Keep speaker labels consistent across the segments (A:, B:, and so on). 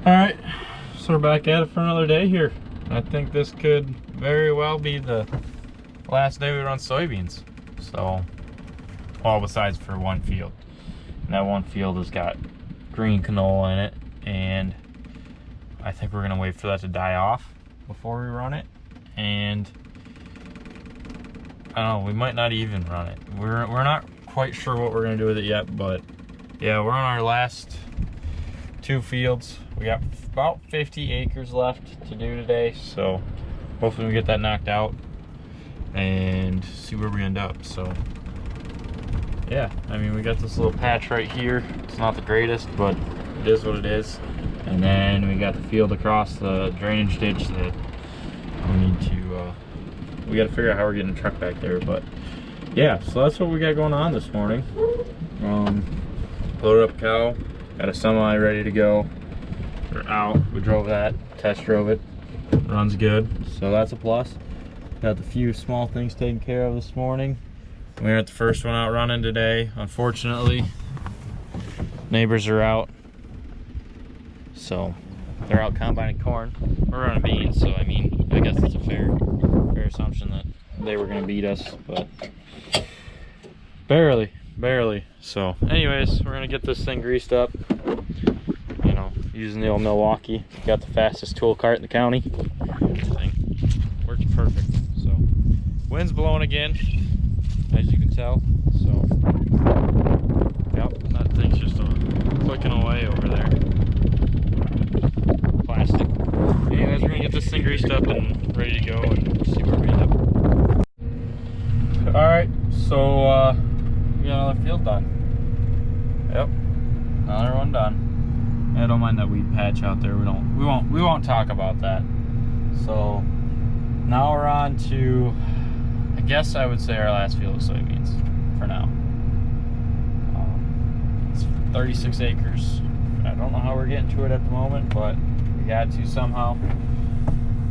A: Alright, so we're back at it for another day here. I think this could very well be the last day we run soybeans. So, all besides for one field. And that one field has got green canola in it, and I think we're gonna wait for that to die off before we run it. And I don't know, we might not even run it. We're not quite sure what we're gonna do with it yet, but yeah, we're on our last two fields. We got about 50 acres left to do today, so hopefully we get that knocked out and see where we end up. So yeah, I mean, we got this little patch right here. It's not the greatest, but it is what it is. And then we got the field across the drainage ditch that we need to we got to figure out how we're getting the truck back there. But yeah, so that's what we got going on this morning. Loaded up cow, got a semi ready to go. We're out, we drove that, test drove it, runs good, so that's a plus. Got the few small things taken care of this morning. We aren't the first one out running today, unfortunately. Neighbors are out, so they're out combining corn. We're running beans, so I mean, I guess it's a fair assumption that they were gonna beat us, but barely. So anyways, we're gonna get this thing greased up, you know, using the old Milwaukee. Got the fastest tool cart in the county. Everything works perfect. So wind's blowing again, as you can tell. So yep, that thing's just clicking away over there. Plastic. Anyways, we're gonna get this thing greased up and ready to go and see where we end up. Alright, so we got another field done. Yep, another one done. Yeah, don't mind that weed patch out there. We won't talk about that. So now we're on to, I guess I would say, our last field of soybeans for now. It's 36 acres. I don't know how we're getting to it at the moment, but we got to somehow.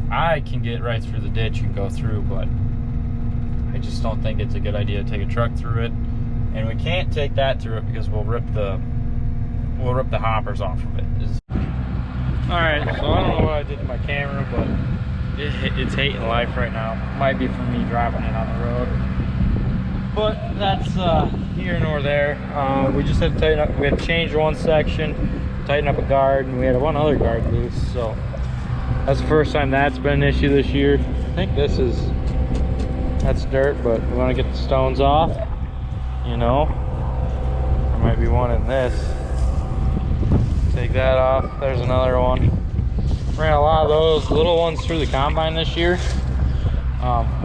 A: I can get right through the ditch and go through, but I just don't think it's a good idea to take a truck through it. And we can't take that through it because we'll rip the hoppers off of it. Alright, so I don't know what I did to my camera, but it's hating life right now. Might be from me driving it on the road, but that's here nor there. We just had to tighten up. We had to change one section, tighten up a guard, and we had one other guard loose. So that's the first time that's been an issue this year. I think that's dirt, but we want to get the stones off. You know, there might be one in this. Take that off. There's another one. Ran a lot of those little ones through the combine this year,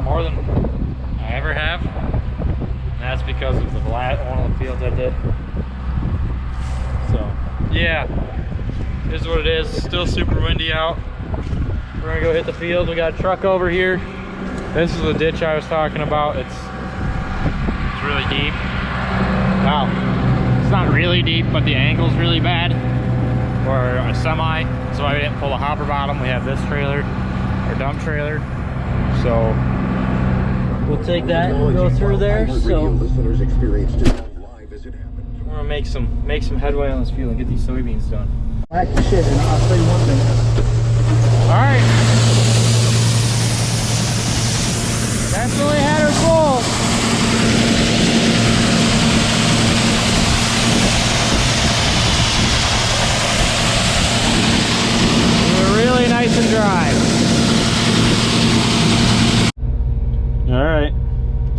A: more than I ever have. And that's because of one of the fields I did. So yeah, this is what it is. Still super windy out. We're gonna go hit the field. We got a truck over here. This is the ditch I was talking about. It's really deep. Wow, it's not really deep, but the angle's really bad for a semi, so I didn't pull a hopper bottom. We have this trailer, our dump trailer, so we'll take that and go through there. So we're gonna make some headway on this field and get these soybeans done.
B: Shit, and I'll tell you one thing.
A: All right, definitely had her full. Really nice and dry. All right,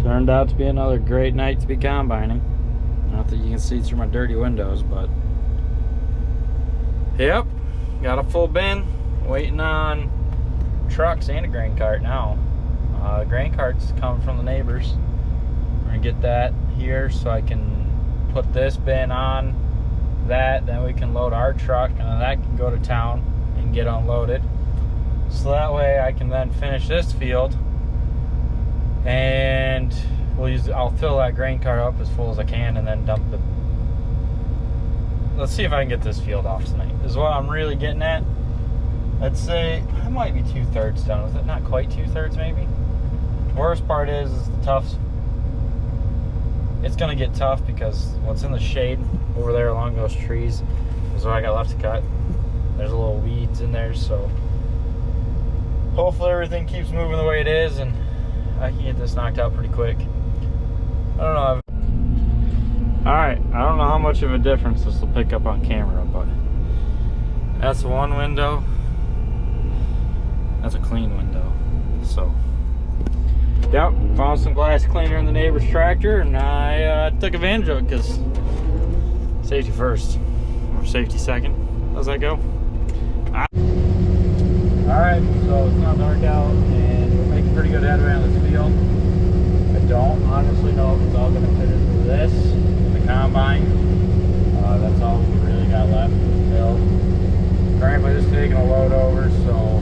A: turned out to be another great night to be combining. Not that you can see through my dirty windows, but yep, got a full bin, waiting on trucks and a grain cart now. The grain cart's coming from the neighbors. We're gonna get that here so I can put this bin on that, then we can load our truck, and then that can go to town and get unloaded, so that way I can then finish this field, and I'll fill that grain cart up as full as I can and then dump it. Let's see if I can get this field off tonight, is what I'm really getting at. I'd say I might be 2/3 done with it, not quite 2/3 maybe. The worst part is the tough. It's gonna get tough because what's in the shade over there along those trees is what I got left to cut. there's a little weeds in there, so hopefully everything keeps moving the way it is and I can get this knocked out pretty quick. I don't know. Alright, I don't know how much of a difference this will pick up on camera, but that's one window. That's a clean window. So, yep, found some glass cleaner in the neighbor's tractor and I took advantage of it because safety first, or safety second. How's that go? Alright, so it's not dark out and we're making pretty good headway on this field. I don't honestly know if it's all going to fit into this, the combine. That's all we really got left to build. Currently just taking a load over, so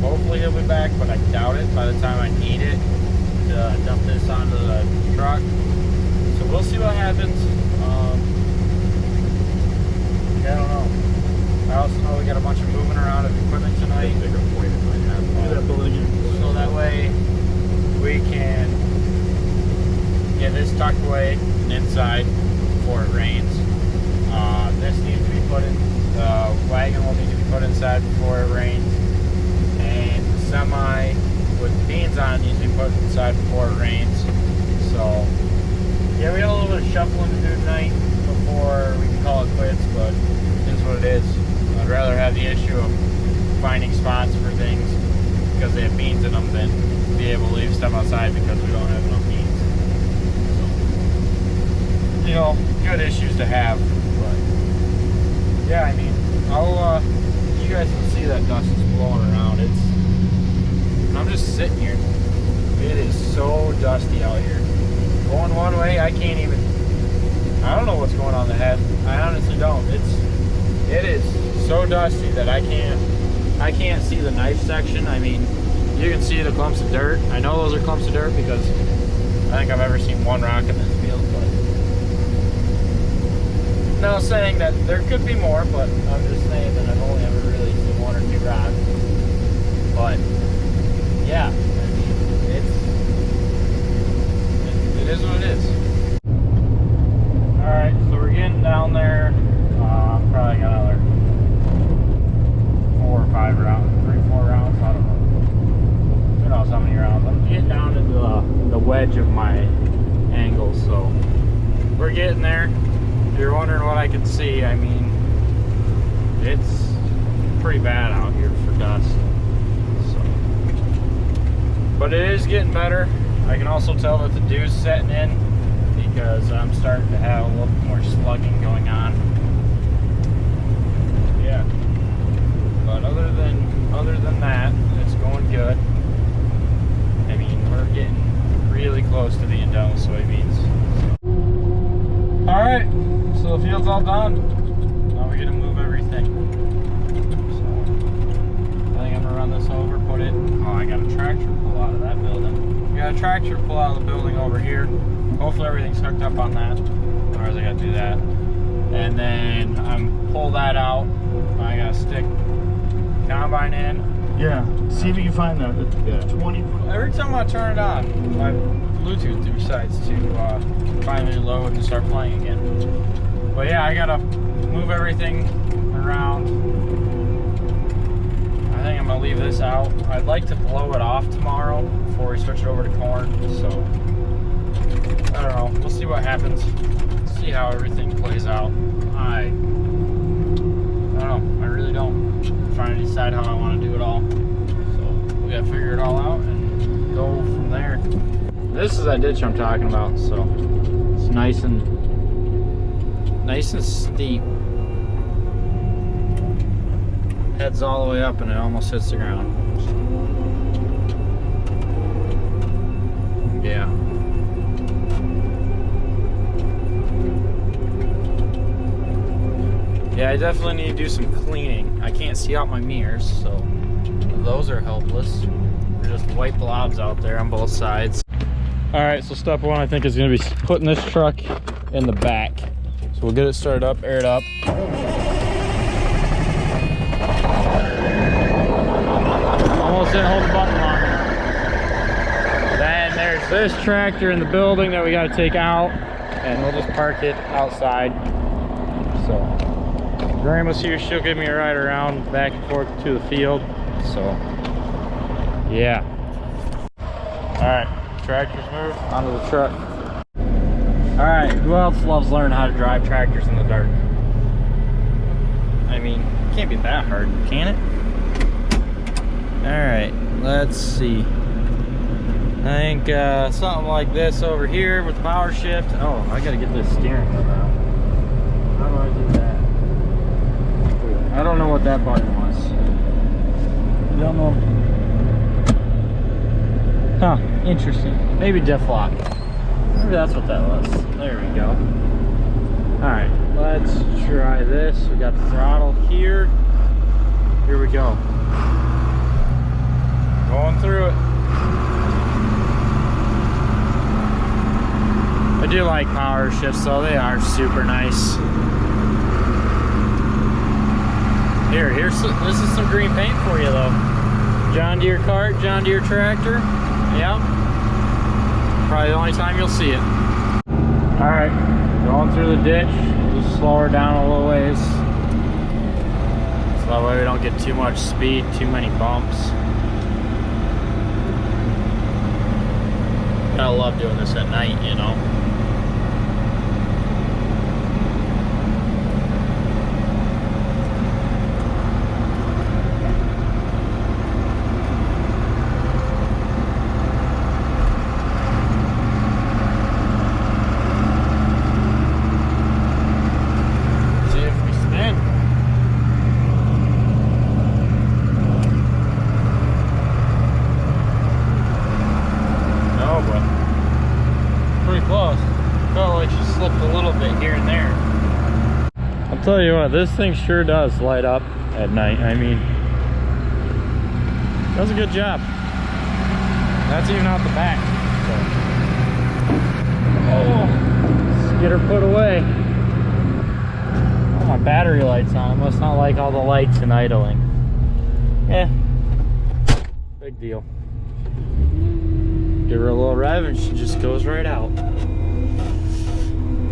A: hopefully he'll be back, but I doubt it by the time I need it to dump this onto the truck. So we'll see what happens. I don't know. I also know we got a bunch of moving around of equipment tonight. So that way we can get this tucked away and inside before it rains. This needs to be put in, the wagon will need to be put inside before it rains. And the semi with beans on needs to be put inside before it rains. So yeah, we got a little bit of shuffling to do tonight before we can call it quits, but it is what it is. I'd rather have the issue of finding spots for things because they have beans in them than be able to leave stuff outside because we don't have enough beans. So, you know, good issues to have, but yeah, I mean, you guys can see that dust is blowing around. I'm just sitting here. It is so dusty out here. Going one way, I don't know what's going on the head. I honestly don't. It is so dusty that I can't see the knife section. I mean, you can see the clumps of dirt. I know those are clumps of dirt because I think I've ever seen one rock in this field, but no saying that there could be more, but I'm just saying that I've only ever really seen one or two rocks. But yeah, I mean, it is what it is. Alright, so we're getting down there. Probably got another 4 or 5 rounds, 3 or 4 rounds, I don't know. Who knows how many rounds. I'm getting down to the wedge of my angle, so we're getting there. If you're wondering what I can see, I mean, it's pretty bad out here for dust. So, but it is getting better. I can also tell that the dew's setting in because I'm starting to have a little bit more slugging going on. Yeah. But other than that, it's going good. I mean, we're getting really close to being done with soybeans. So. Alright, so the field's all done. Now we get to move everything. So I think I'm gonna run this over, put it. Oh, I got a tractor pull out of that building. We got a tractor pull out of the building over here. Hopefully everything's hooked up on that. Otherwise I gotta do that. And then I'm pull that out. I gotta stick combine in.
B: Yeah, see if you can find that.
A: Yeah.
B: 20.
A: Every time I turn it on, my Bluetooth decides to finally load and start playing again. But yeah, I gotta move everything around. I think I'm gonna leave this out. I'd like to blow it off tomorrow before we switch it over to corn. So I don't know. We'll see what happens. See how everything plays out. I don't know. I really don't. I'm trying to decide how I want to do it all. So we gotta figure it all out and go from there. This is that ditch I'm talking about. So it's nice and steep. Heads all the way up and it almost hits the ground. Yeah. Yeah, I definitely need to do some cleaning. I can't see out my mirrors, so those are helpless. There's just white blobs out there on both sides. All right, so step one, I think, is gonna be putting this truck in the back. So we'll get it started up, air it up. Almost didn't hold the button long enough. Then there's this tractor in the building that we gotta take out, and we'll just park it outside. So Grandma's here, she'll give me a ride around back and forth to the field. So, yeah. Alright, tractors move, onto the truck. Alright, who else loves learning how to drive tractors in the dark? I mean, it can't be that hard, can it? Alright, let's see. I think something like this over here with power shift. Oh, I gotta get this steering wheel now. How do I do that? I don't know what that button was. Don't know. Huh, interesting. Maybe diff lock. Maybe that's what that was. There we go. Alright, let's try this. We got the throttle here. Here we go. Going through it. I do like power shifts though, they are super nice. This is some green paint for you though. John Deere cart, John Deere tractor. Yep. Probably the only time you'll see it. Alright, going through the ditch. We'll just slow her down a little ways. So that way we don't get too much speed, too many bumps. I love doing this at night, you know. I'll tell you what, this thing sure does light up at night. I mean, does a good job. That's even out the back. So. Oh, let's get her put away. Oh, my battery light's on. I must not like all the lights and idling. Yeah, big deal. Give her a little rev and she just goes right out.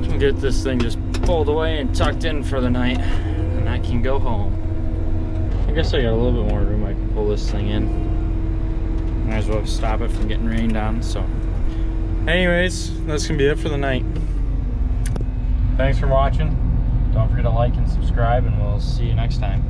A: Can get this thing just pulled away and tucked in for the night, and I can go home. I guess I got a little bit more room I can pull this thing in. Might as well stop it from getting rained on. So anyways, that's gonna be it for the night. Thanks for watching. Don't forget to like and subscribe, and we'll see you next time.